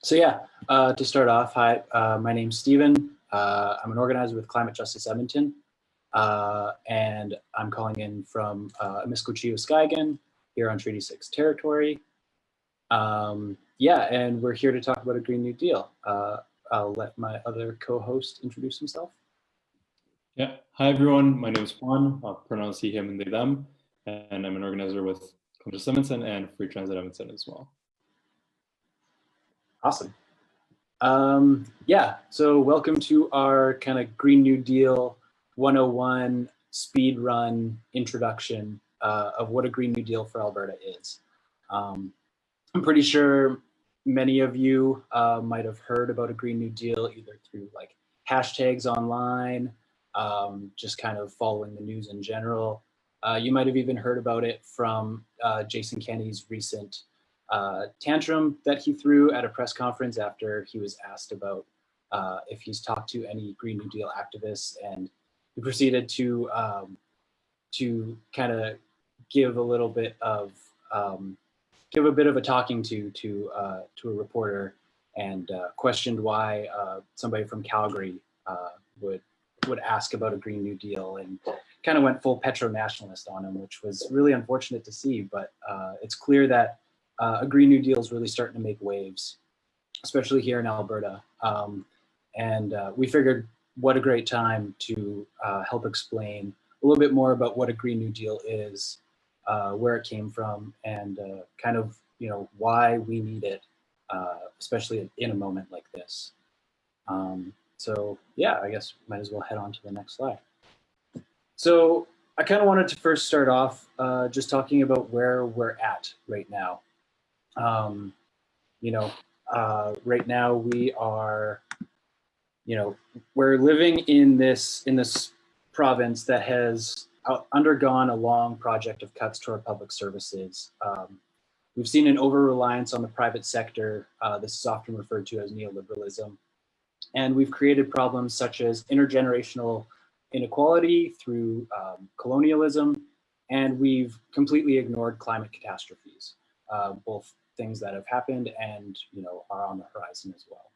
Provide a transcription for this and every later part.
So yeah, to start off, hi, my name's Stephen. I'm an organizer with Climate Justice Edmonton, and I'm calling in from Amiskwaciy here on Treaty 6 territory. Yeah, and we're here to talk about a Green New Deal. I'll let my other co-host introduce himself. Yeah, hi everyone, my name is Juan, I'll pronounce he, him, and they, them, and I'm an organizer with Climate Justice Edmonton and Free Transit Edmonton as well. Awesome. Yeah, so welcome to our kind of Green New Deal 101 speed run introduction of what a Green New Deal for Alberta is. I'm pretty sure many of you might have heard about a Green New Deal either through like hashtags online, just kind of following the news in general. You might have even heard about it from Jason Kenney's recent tantrum that he threw at a press conference after he was asked about if he's talked to any Green New Deal activists, and he proceeded to kind of give a little bit of a talking to a reporter, and questioned why somebody from Calgary would ask about a Green New Deal, and kind of went full petro-nationalist on him, which was really unfortunate to see. But it's clear that a Green New Deal is really starting to make waves, especially here in Alberta. And we figured what a great time to help explain a little bit more about what a Green New Deal is, where it came from, and kind of, why we need it, especially in a moment like this. So yeah, I guess might as well head on to the next slide. So I kind of wanted to first start off just talking about where we're at right now. Right now we are, we're living in this province that has undergone a long project of cuts to our public services. We've seen an over-reliance on the private sector. This is often referred to as neoliberalism. And we've created problems such as intergenerational inequality through colonialism, and we've completely ignored climate catastrophes, both things that have happened and are on the horizon as well.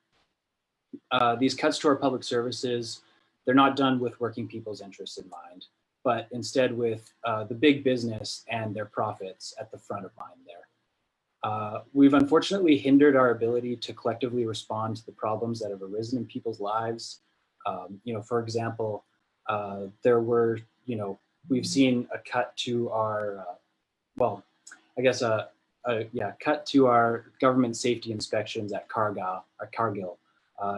These cuts to our public services, they're not done with working people's interests in mind, but instead with the big business and their profits at the front of mind there. We've unfortunately hindered our ability to collectively respond to the problems that have arisen in people's lives. For example, we've seen a cut to our, cut to our government safety inspections at Cargill.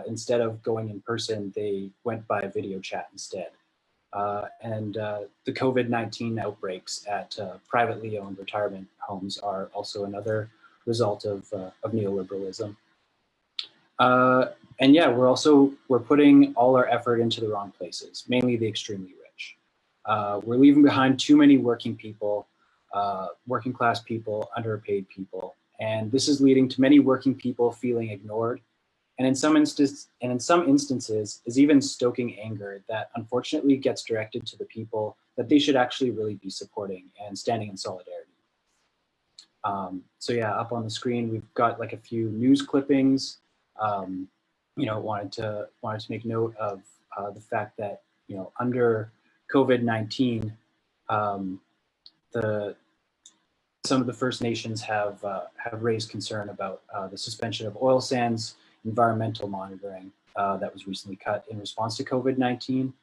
Instead of going in person, they went by video chat instead. And the COVID-19 outbreaks at privately owned retirement homes are also another result of neoliberalism. And yeah, we're putting all our effort into the wrong places, mainly the extremely rich. We're leaving behind too many working people, working class people, underpaid people, and this is leading to many working people feeling ignored, and in some instances is even stoking anger that unfortunately gets directed to the people that they should actually really be supporting and standing in solidarity. So yeah, up on the screen we've got like a few news clippings. Wanted to make note of the fact that under COVID-19, some of the First Nations have raised concern about the suspension of oil sands environmental monitoring that was recently cut in response to COVID-19.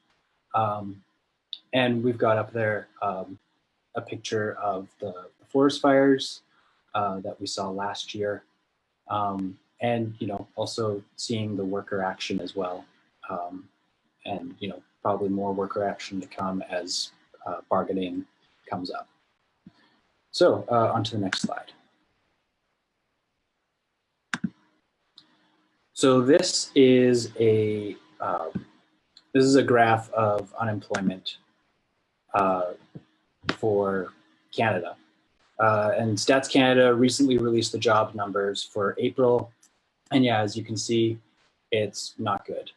And we've got up there a picture of the forest fires that we saw last year. And also seeing the worker action as well. And probably more worker action to come as bargaining comes up. So on to the next slide. So this is a graph of unemployment for Canada. And Stats Canada recently released the job numbers for April. And yeah, as you can see, it's not good.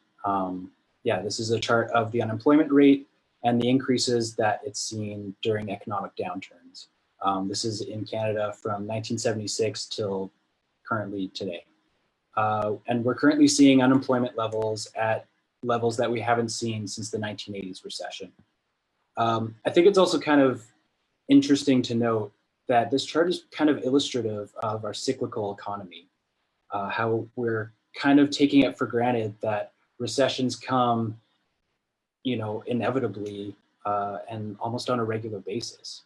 Yeah, this is a chart of the unemployment rate and the increases that it's seen during economic downturns. This is in Canada from 1976 till currently today. And we're currently seeing unemployment levels at levels that we haven't seen since the 1980s recession. I think it's also kind of interesting to note that this chart is kind of illustrative of our cyclical economy, how we're kind of taking it for granted that recessions come, inevitably and almost on a regular basis.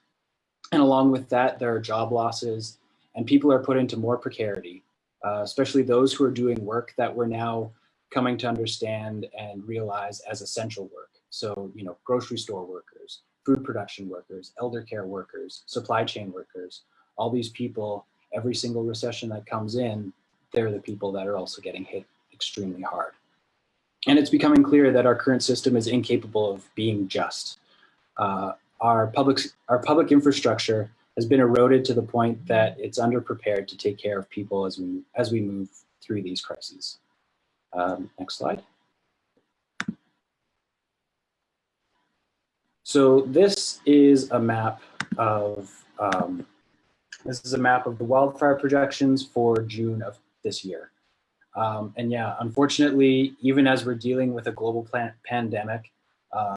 And along with that, there are job losses and people are put into more precarity, especially those who are doing work that we're now coming to understand and realize as essential work. So, grocery store workers, food production workers, elder care workers, supply chain workers, all these people, every single recession that comes in, they're the people that are also getting hit extremely hard. And it's becoming clear that our current system is incapable of being just. Our public infrastructure has been eroded to the point that it's underprepared to take care of people as we move through these crises. Next slide. So this is a map of the wildfire projections for June of this year. And yeah, unfortunately, even as we're dealing with a global pandemic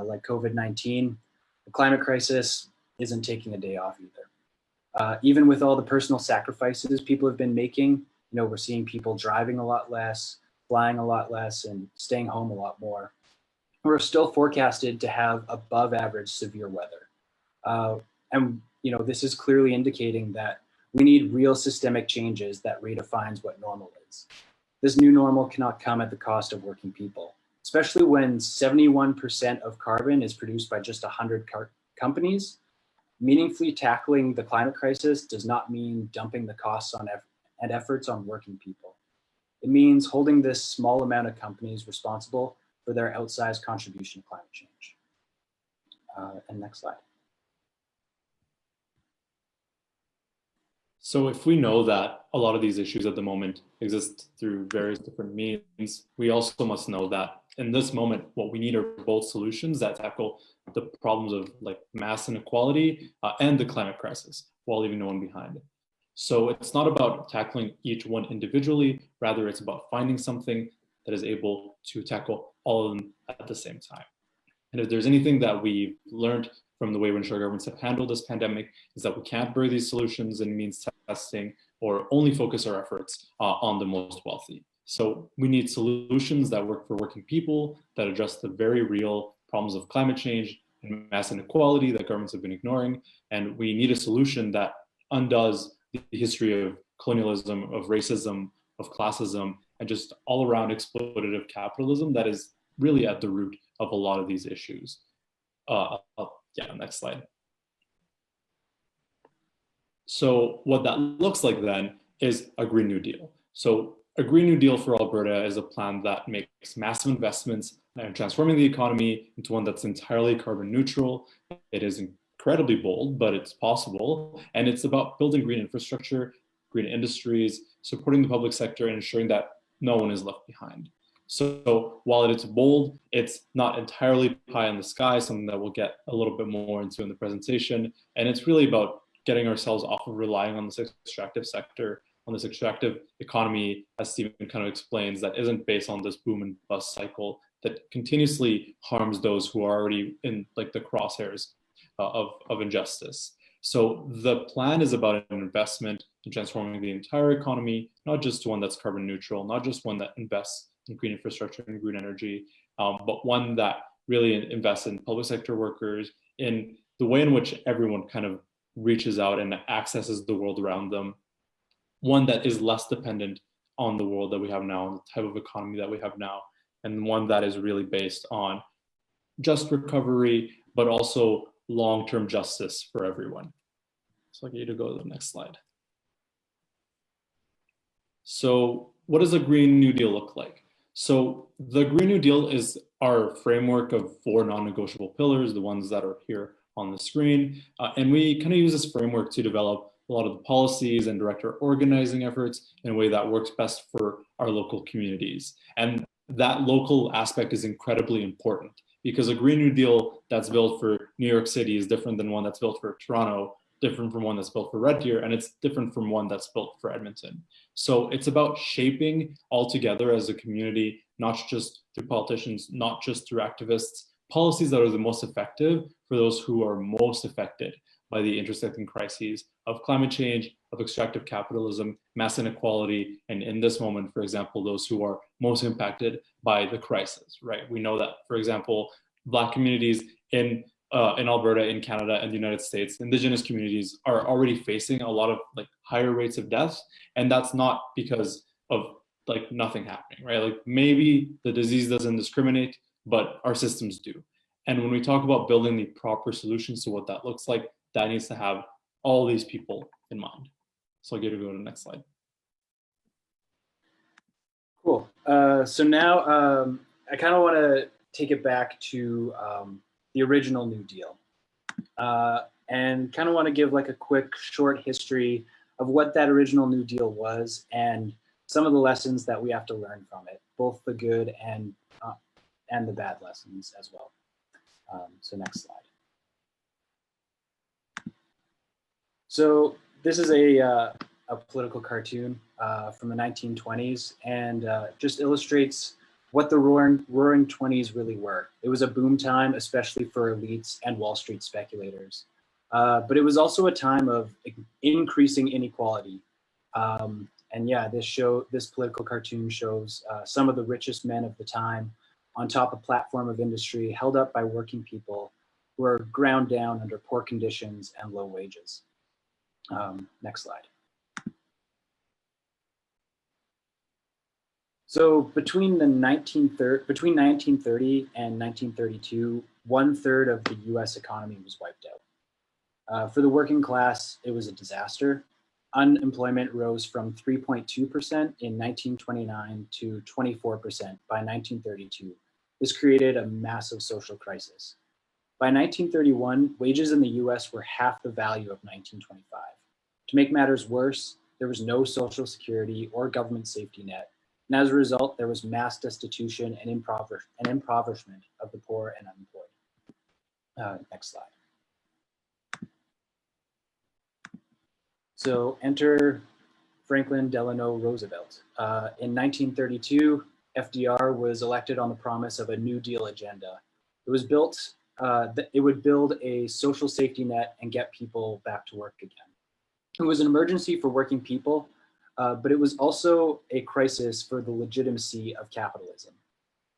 like COVID-19, the climate crisis isn't taking a day off either. Even with all the personal sacrifices people have been making, we're seeing people driving a lot less, flying a lot less, and staying home a lot more. We're still forecasted to have above average severe weather. And this is clearly indicating that we need real systemic changes that redefines what normal is. This new normal cannot come at the cost of working people, especially when 71% of carbon is produced by just 100 companies. Meaningfully tackling the climate crisis does not mean dumping the costs and efforts on working people. It means holding this small amount of companies responsible for their outsized contribution to climate change. And next slide. So if we know that a lot of these issues at the moment exist through various different means, we also must know that in this moment, what we need are both solutions that tackle the problems of mass inequality and the climate crisis while leaving no one behind. So it's not about tackling each one individually, rather it's about finding something that is able to tackle all of them at the same time. And if there's anything that we've learned from the way in which our governments have handled this pandemic, is that we can't bury these solutions in means testing or only focus our efforts on the most wealthy. So we need solutions that work for working people, that address the very real problems of climate change and mass inequality that governments have been ignoring. And we need a solution that undoes the history of colonialism, of racism, of classism, and just all around exploitative capitalism that is really at the root of a lot of these issues. Next slide. So what that looks like then is a Green New Deal. So a Green New Deal for Alberta is a plan that makes massive investments in transforming the economy into one that's entirely carbon neutral. It is incredibly bold, but it's possible. And it's about building green infrastructure, green industries, supporting the public sector, and ensuring that no one is left behind. So while it's bold, it's not entirely pie in the sky, something that we'll get a little bit more into in the presentation. And it's really about getting ourselves off of relying on this extractive sector, on this extractive economy, as Stephen kind of explains, that isn't based on this boom and bust cycle that continuously harms those who are already in the crosshairs of injustice. So the plan is about an investment in transforming the entire economy, not just one that's carbon neutral, not just one that invests in green infrastructure and green energy, but one that really invests in public sector workers, in the way in which everyone kind of reaches out and accesses the world around them, one that is less dependent on the world that we have now, and the type of economy that we have now, and one that is really based on just recovery, but also long-term justice for everyone. So I'll get you to go to the next slide. So what does a Green New Deal look like? So the Green New Deal is our framework of 4 non-negotiable pillars, the ones that are here on the screen. And we kind of use this framework to develop a lot of the policies and direct our organizing efforts in a way that works best for our local communities. And that local aspect is incredibly important, because a Green New Deal that's built for New York City is different than one that's built for Toronto. different from one that's built for Red Deer, and it's different from one that's built for Edmonton. So it's about shaping all together as a community, not just through politicians, not just through activists, policies that are the most effective for those who are most affected by the intersecting crises of climate change, of extractive capitalism, mass inequality, and in this moment, for example, those who are most impacted by the crisis, right? We know that, for example, Black communities in Alberta, in Canada, and the United States, Indigenous communities are already facing a lot of like higher rates of death, and that's not because of like nothing happening, right? Like maybe the disease doesn't discriminate, but our systems do. And when we talk about building the proper solutions to what that looks like, that needs to have all these people in mind. So I'll get to go to the next slide. Cool. So now I kind of want to take it back to the original New Deal and kind of want to give like a quick short history of what that original New Deal was and some of the lessons that we have to learn from it, both the good and the bad lessons as well. So next slide. So this is a political cartoon from the 1920s, and just illustrates what the roaring 20s really were. It was a boom time, especially for elites and Wall Street speculators. But it was also a time of increasing inequality. And yeah, this political cartoon shows some of the richest men of the time on top of platform of industry held up by working people who are ground down under poor conditions and low wages. Next slide. So between 1930 and 1932, 1/3 of the US economy was wiped out. For the working class, it was a disaster. Unemployment rose from 3.2% in 1929 to 24% by 1932. This created a massive social crisis. By 1931, wages in the US were half the value of 1925. To make matters worse, there was no social security or government safety net. And as a result, there was mass destitution and impoverishment of the poor and unemployed. Next slide. So enter Franklin Delano Roosevelt. In 1932, FDR was elected on the promise of a New Deal agenda. It was built, it would build a social safety net and get people back to work again. It was an emergency for working people, but it was also a crisis for the legitimacy of capitalism.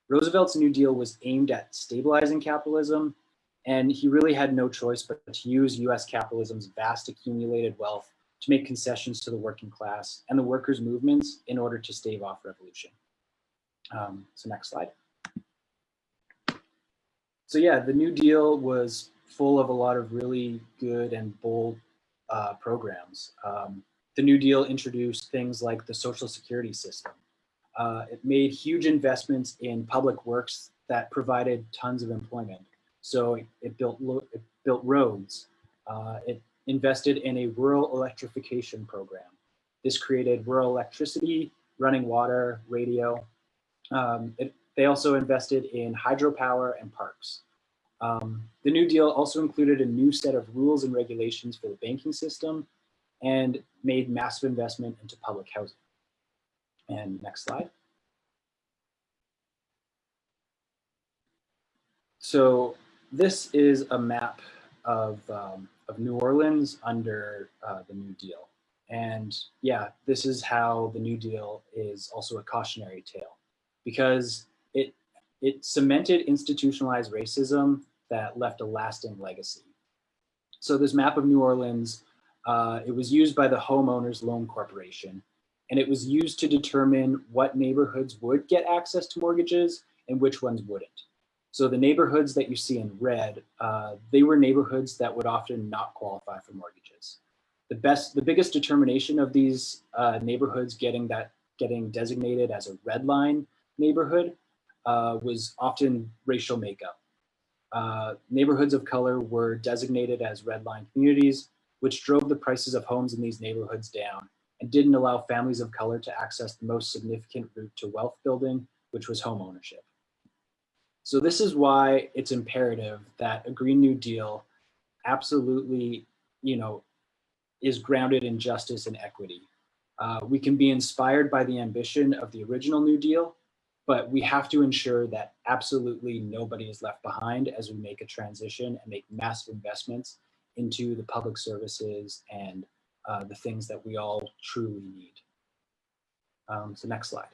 Roosevelt's New Deal was aimed at stabilizing capitalism, and he really had no choice but to use US capitalism's vast accumulated wealth to make concessions to the working class and the workers' movements in order to stave off revolution. So next slide. So yeah, the New Deal was full of a lot of really good and bold programs. The New Deal introduced things like the Social Security system. It made huge investments in public works that provided tons of employment. So it built roads. It invested in a rural electrification program. This created rural electricity, running water, radio. They also invested in hydropower and parks. The New Deal also included a new set of rules and regulations for the banking system and made massive investment into public housing. And next slide. So this is a map of New Orleans under the New Deal. And yeah, this is how the New Deal is also a cautionary tale, because it cemented institutionalized racism that left a lasting legacy. So this map of New Orleans, it was used by the Homeowners Loan Corporation, and it was used to determine what neighborhoods would get access to mortgages and which ones wouldn't. So the neighborhoods that you see in red, they were neighborhoods that would often not qualify for mortgages. The biggest determination of these neighborhoods getting designated as a red line neighborhood was often racial makeup. Neighborhoods of color were designated as red line communities, which drove the prices of homes in these neighborhoods down and didn't allow families of color to access the most significant route to wealth building, which was home ownership. So this is why it's imperative that a Green New Deal absolutely, is grounded in justice and equity. We can be inspired by the ambition of the original New Deal, but we have to ensure that absolutely nobody is left behind as we make a transition and make massive investments into the public services and the things that we all truly need. So next slide.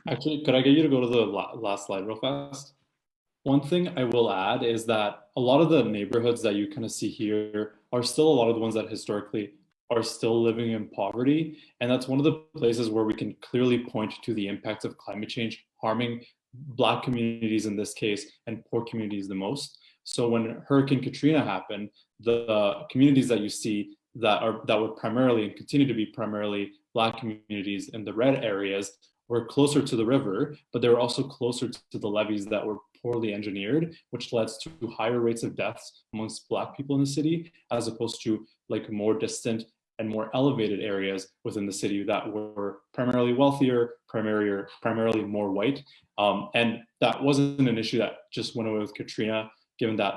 Actually, could I get you to go to the last slide real fast? One thing I will add is that a lot of the neighborhoods that you kind of see here are still a lot of the ones that historically are still living in poverty. And that's one of the places where we can clearly point to the impacts of climate change harming Black communities in this case, and poor communities the most. So when Hurricane Katrina happened, the communities that you see that were primarily and continue to be primarily Black communities in the red areas were closer to the river, but they were also closer to the levees that were poorly engineered, which led to higher rates of deaths amongst Black people in the city, as opposed to like more distant and more elevated areas within the city that were primarily wealthier, primarily more white. And that wasn't an issue that just went away with Katrina, given that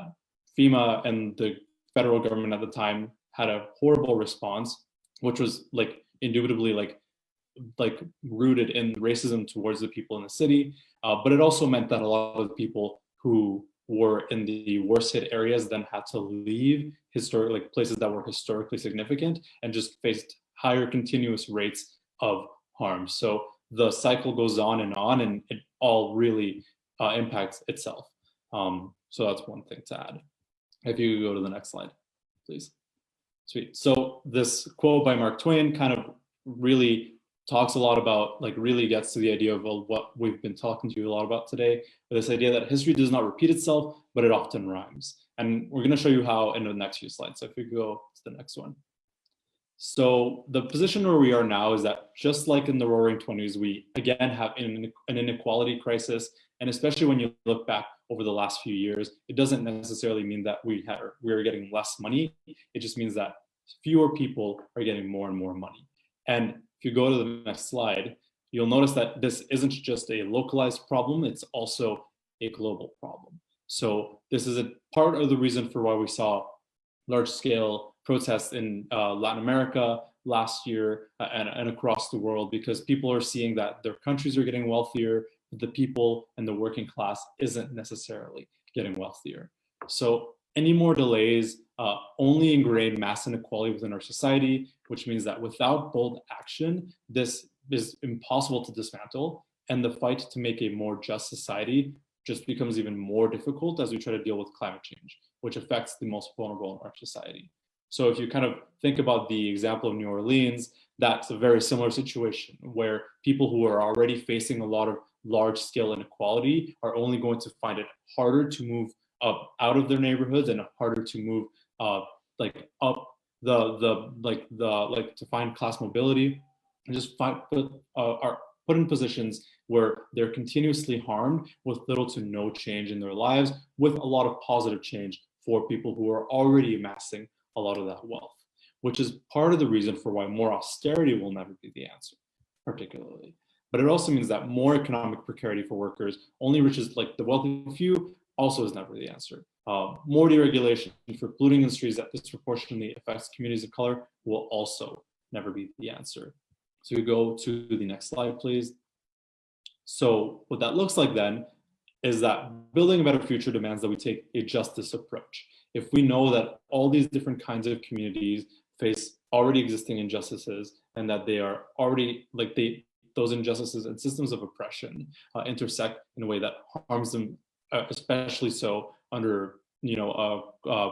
FEMA and the federal government at the time had a horrible response, which was like indubitably like rooted in racism towards the people in the city. But it also meant that a lot of the people who were in the worst hit areas then had to leave places that were historically significant and just faced higher continuous rates of harm. So the cycle goes on and it all really impacts itself. So that's one thing to add. If you could go to the next slide, please. Sweet. So this quote by Mark Twain kind of really talks a lot about, like really gets to the idea of what we've been talking to you a lot about today, this idea that history does not repeat itself, but it often rhymes. And we're going to show you how in the next few slides. So if we go to the next one. So the position where we are now is that just like in the Roaring 20s, we again have an inequality crisis. And especially when you look back over the last few years, it doesn't necessarily mean that we're getting less money. It just means that fewer people are getting more and more money. And if you go to the next slide, you'll notice that this isn't just a localized problem, it's also a global problem. So this is a part of the reason for why we saw large-scale protests in Latin America last year and across the world, because people are seeing that their countries are getting wealthier, the people and the working class isn't necessarily getting wealthier. So any more delays only ingrain mass inequality within our society, which means that without bold action, this is impossible to dismantle. And the fight to make a more just society just becomes even more difficult as we try to deal with climate change, which affects the most vulnerable in our society. So if you kind of think about the example of New Orleans, that's a very similar situation where people who are already facing a lot of large-scale inequality are only going to find it harder to move up out of their neighborhoods and harder to move to find class mobility, and just are put in positions where they're continuously harmed with little to no change in their lives, with a lot of positive change for people who are already amassing a lot of that wealth, which is part of the reason for why more austerity will never be the answer, particularly. But it also means that more economic precarity for workers only reaches like the wealthy few, also is never the answer. More deregulation for polluting industries that disproportionately affects communities of color will also never be the answer. So we go to the next slide, please. So what that looks like then is that building a better future demands that we take a justice approach. If we know that all these different kinds of communities face already existing injustices and that they are already those injustices and systems of oppression intersect in a way that harms them, especially so under a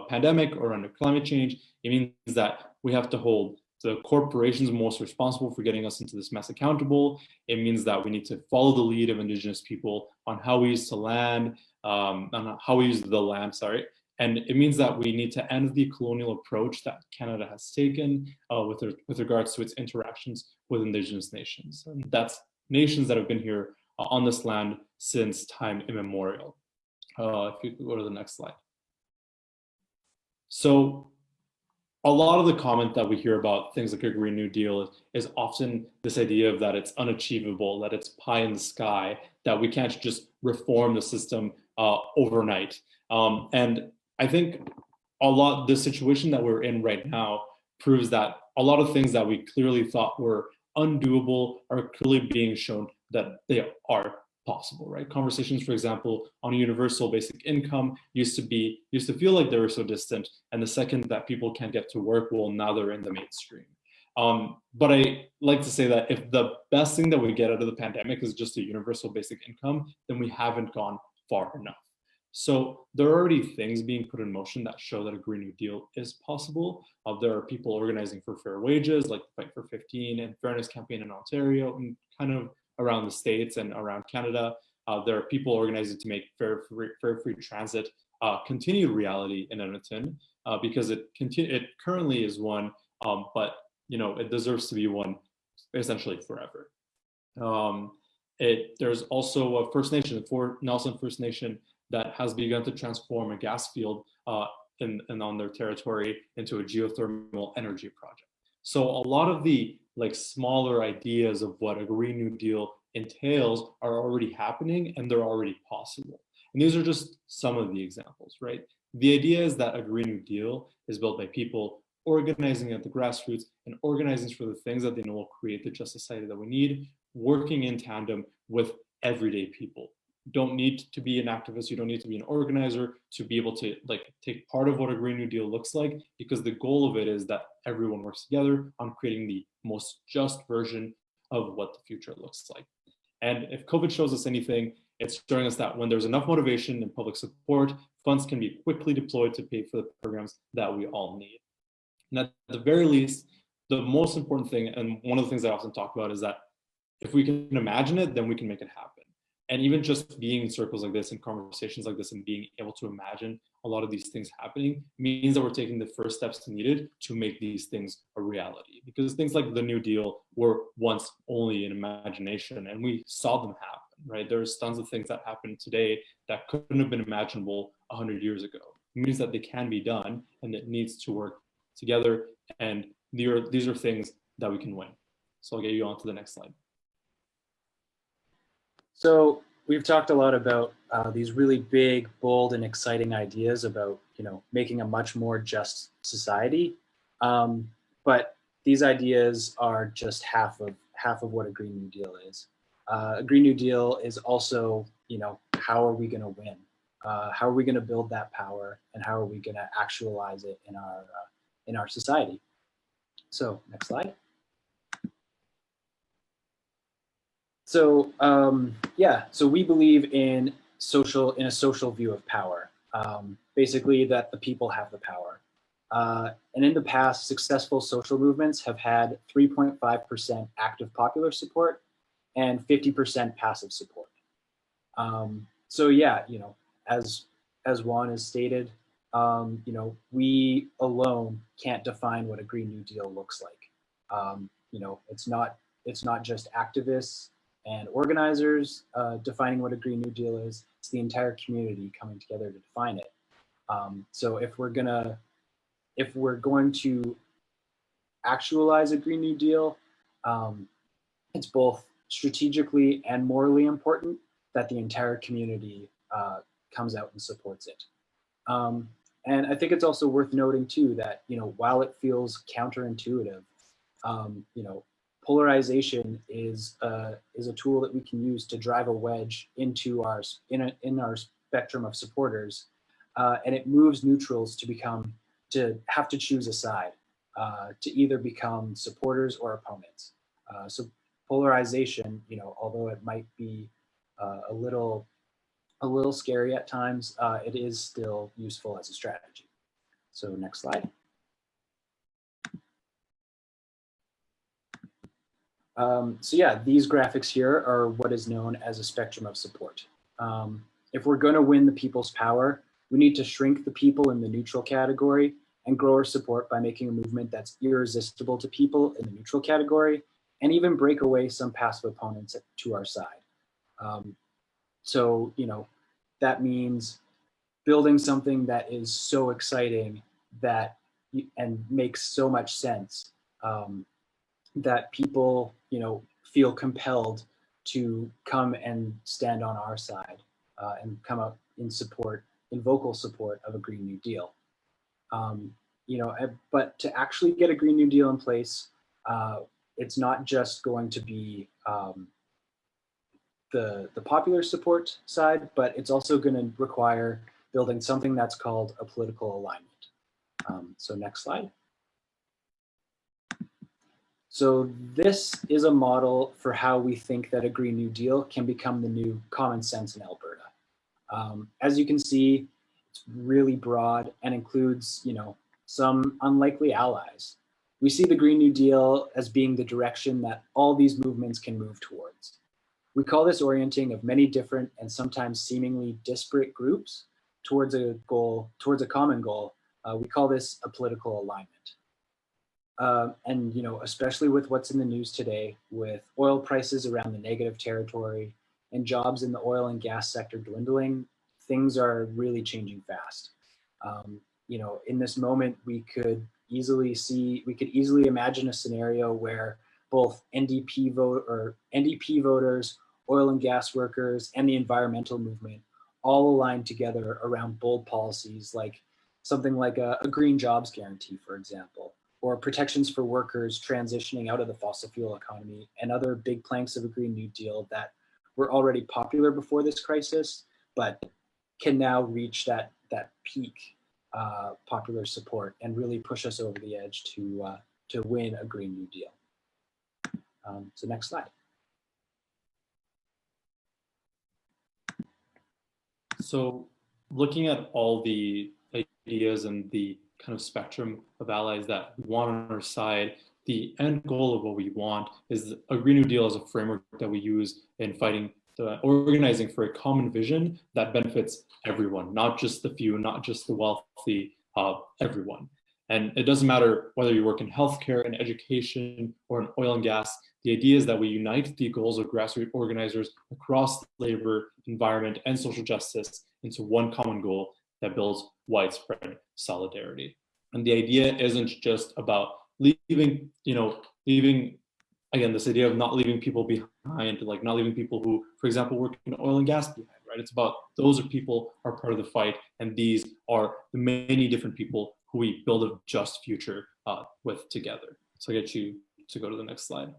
pandemic or under climate change, it means that we have to hold the corporations most responsible for getting us into this mess accountable. It means that we need to follow the lead of Indigenous people on how we use the land, And it means that we need to end the colonial approach that Canada has taken with regards to its interactions with Indigenous nations. And that's nations that have been here on this land since time immemorial. If you could go to the next slide. So a lot of the comment that we hear about things like a Green New Deal is often this idea of that it's unachievable, that it's pie in the sky, that we can't just reform the system overnight. And I think the situation that we're in right now proves that a lot of things that we clearly thought were undoable are clearly being shown that they are possible, right? Conversations, for example, on a universal basic income used to feel like they were so distant, and the second that people can't get to work, well, now they're in the mainstream. But I like to say that if the best thing that we get out of the pandemic is just a universal basic income, then we haven't gone far enough. So there are already things being put in motion that show that a Green New Deal is possible. There are people organizing for fair wages, like the Fight for 15 and Fairness Campaign in Ontario, and kind of around the States and around Canada. There are people organizing to make fair free transit continued reality in Edmonton, because it currently is one, but it deserves to be one essentially forever. There's also a First Nation, the Fort Nelson First Nation, that has begun to transform a gas field on their territory into a geothermal energy project. So a lot of the smaller ideas of what a Green New Deal entails are already happening, and they're already possible. And these are just some of the examples, right? The idea is that a Green New Deal is built by people organizing at the grassroots and organizing for the things that they know will create the just society that we need, working in tandem with everyday people. You don't need to be an activist, you don't need to be an organizer to be able to take part of what a Green New Deal looks like, because the goal of it is that everyone works together on creating the most just version of what the future looks like. And if COVID shows us anything, it's showing us that when there's enough motivation and public support, funds can be quickly deployed to pay for the programs that we all need. And at the very least, the most important thing, and one of the things I often talk about, is that if we can imagine it, then we can make it happen. And even just being in circles like this and conversations like this and being able to imagine a lot of these things happening means that we're taking the first steps needed to make these things a reality. Because things like the New Deal were once only an imagination, and we saw them happen, right? There's tons of things that happen today that couldn't have been imaginable 100 years ago. It means that they can be done, and it needs to work together. And these are things that we can win. So I'll get you on to the next slide. So we've talked a lot about these really big, bold, and exciting ideas about making a much more just society, but these ideas are just half of what a Green New Deal is. A Green New Deal is also how are we going to win? How are we going to build that power, and how are we going to actualize it in our society? So next slide. So so we believe in a social view of power. Basically, that the people have the power. And in the past, successful social movements have had 3.5% active popular support and 50% passive support. So yeah, as Juan has stated, we alone can't define what a Green New Deal looks like. It's not just activists and organizers defining what a Green New Deal is. It's the entire community coming together to define it. So if we're going to actualize a Green New Deal, it's both strategically and morally important that the entire community comes out and supports it. And I think it's also worth noting too that while it feels counterintuitive, polarization is a tool that we can use to drive a wedge into our spectrum of supporters, and it moves neutrals to have to choose a side, to either become supporters or opponents. So polarization, although it might be a little scary at times, it is still useful as a strategy. So next slide. So yeah, these graphics here are what is known as a spectrum of support. If we're going to win the people's power, we need to shrink the people in the neutral category and grow our support by making a movement that's irresistible to people in the neutral category, and even break away some passive opponents to our side. So that means building something that is so exciting and makes so much sense that people feel compelled to come and stand on our side and come up in vocal support of a Green New Deal. But to actually get a Green New Deal in place, it's not just going to be the popular support side, but it's also going to require building something that's called a political alignment. So next slide. So this is a model for how we think that a Green New Deal can become the new common sense in Alberta. As you can see, it's really broad and includes, some unlikely allies. We see the Green New Deal as being the direction that all these movements can move towards. We call this orienting of many different and sometimes seemingly disparate groups towards a goal, towards a common goal. We call this a political alignment. And especially with what's in the news today, with oil prices around the negative territory and jobs in the oil and gas sector dwindling, things are really changing fast. In this moment, we could easily imagine a scenario where both NDP voters, oil and gas workers, and the environmental movement all align together around bold policies like something like a green jobs guarantee, for example, or protections for workers transitioning out of the fossil fuel economy, and other big planks of a Green New Deal that were already popular before this crisis, but can now reach that peak popular support and really push us over the edge to win a Green New Deal. So next slide. So looking at all the ideas and the kind of spectrum of allies that we want on our side, the end goal of what we want is a Green New Deal as a framework that we use in organizing for a common vision that benefits everyone, not just the few, not just the wealthy, everyone. And it doesn't matter whether you work in healthcare, in education, or in oil and gas. The idea is that we unite the goals of grassroots organizers across labor, environment, and social justice into one common goal that builds widespread solidarity. And the idea isn't just about leaving, again, this idea of not leaving people behind, like not leaving people who, for example, work in oil and gas behind, right? It's about those people are part of the fight, and these are the many different people who we build a just future with together. So I'll get you to go to the next slide.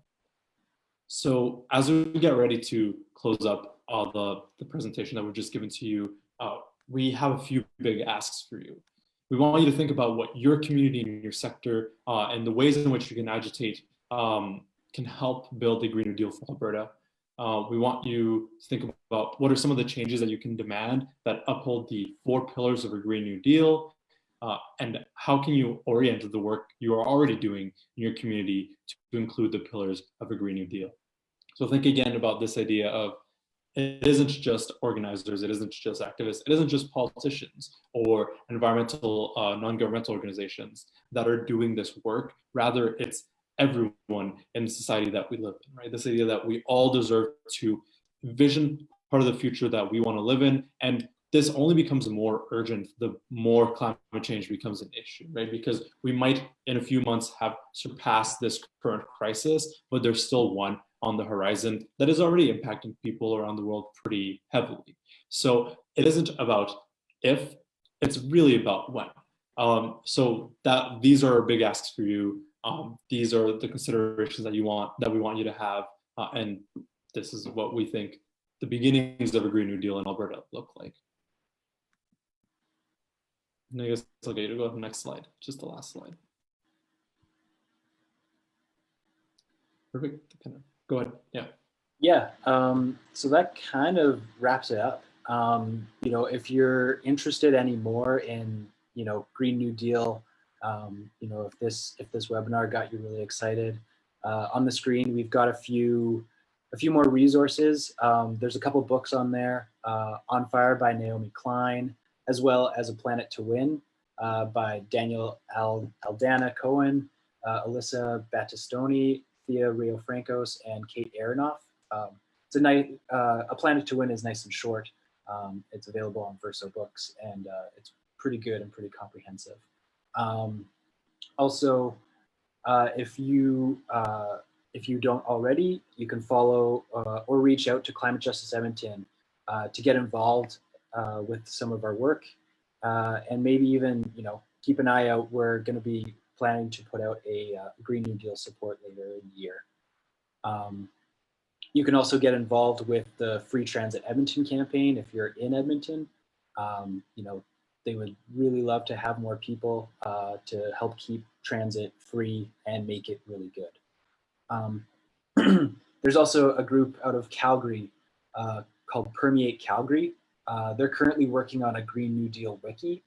So as we get ready to close up the presentation that we've just given to you, we have a few big asks for you. We want you to think about what your community and your sector and the ways in which you can agitate can help build the Green New Deal for Alberta. We want you to think about what are some of the changes that you can demand that uphold the 4 pillars of a Green New Deal, and how can you orient the work you are already doing in your community to include the pillars of a Green New Deal. So think again about this idea of it isn't just organizers, it isn't just activists, it isn't just politicians or environmental non-governmental organizations that are doing this work. Rather, it's everyone in the society that we live in, right? This idea that we all deserve to envision part of the future that we want to live in. And this only becomes more urgent the more climate change becomes an issue, right? Because we might in a few months have surpassed this current crisis, but there's still one on the horizon that is already impacting people around the world pretty heavily. So it isn't about if, it's really about when. So these are big asks for you. These are the considerations that we want you to have, and this is what we think the beginnings of a Green New Deal in Alberta look like. And I guess I'll get you to go to the next slide, just the last slide. Perfect. Go ahead. Yeah. Yeah. So that kind of wraps it up. If you're interested anymore in Green New Deal, if this webinar got you really excited, on the screen we've got a few more resources. There's a couple books on there. On Fire by Naomi Klein, as well as A Planet to Win by Daniel Aldana Cohen, Alyssa Battistoni, Thea Rio-Francos, and Kate Aronoff. It's A Planet to Win is nice and short. It's available on Verso Books, and it's pretty good and pretty comprehensive. Also, if you don't already, you can follow or reach out to Climate Justice Edmonton to get involved with some of our work, and maybe even keep an eye out. We're going to be planning to put out a Green New Deal support later in the year. You can also get involved with the Free Transit Edmonton campaign if you're in Edmonton. You know, they would really love to have more people to help keep transit free and make it really good. There's also a group out of Calgary called Permeate Calgary. They're currently working on a Green New Deal wiki.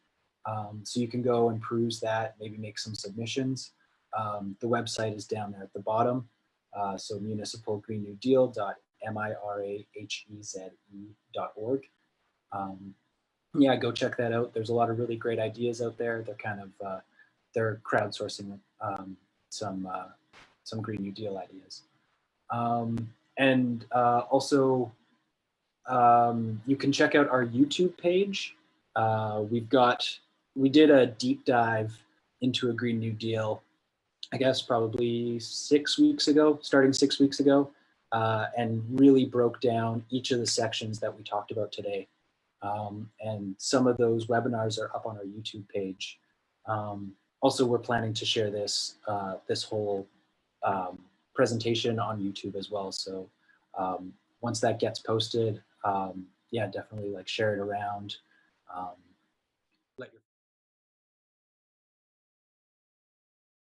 So you can go and peruse that, maybe make some submissions. The website is down there at the bottom. So municipalgreenNewDeal.miraheze.org. Yeah, go check that out. There's a lot of really great ideas out there. They're kind of they're crowdsourcing some Green New Deal ideas. Also, you can check out our YouTube page. We did a deep dive into a Green New Deal, I guess probably 6 weeks ago, starting 6 weeks ago, and really broke down each of the sections that we talked about today. And some of those webinars are up on our YouTube page. Also, we're planning to share this whole presentation on YouTube as well. So once that gets posted, yeah, definitely like share it around.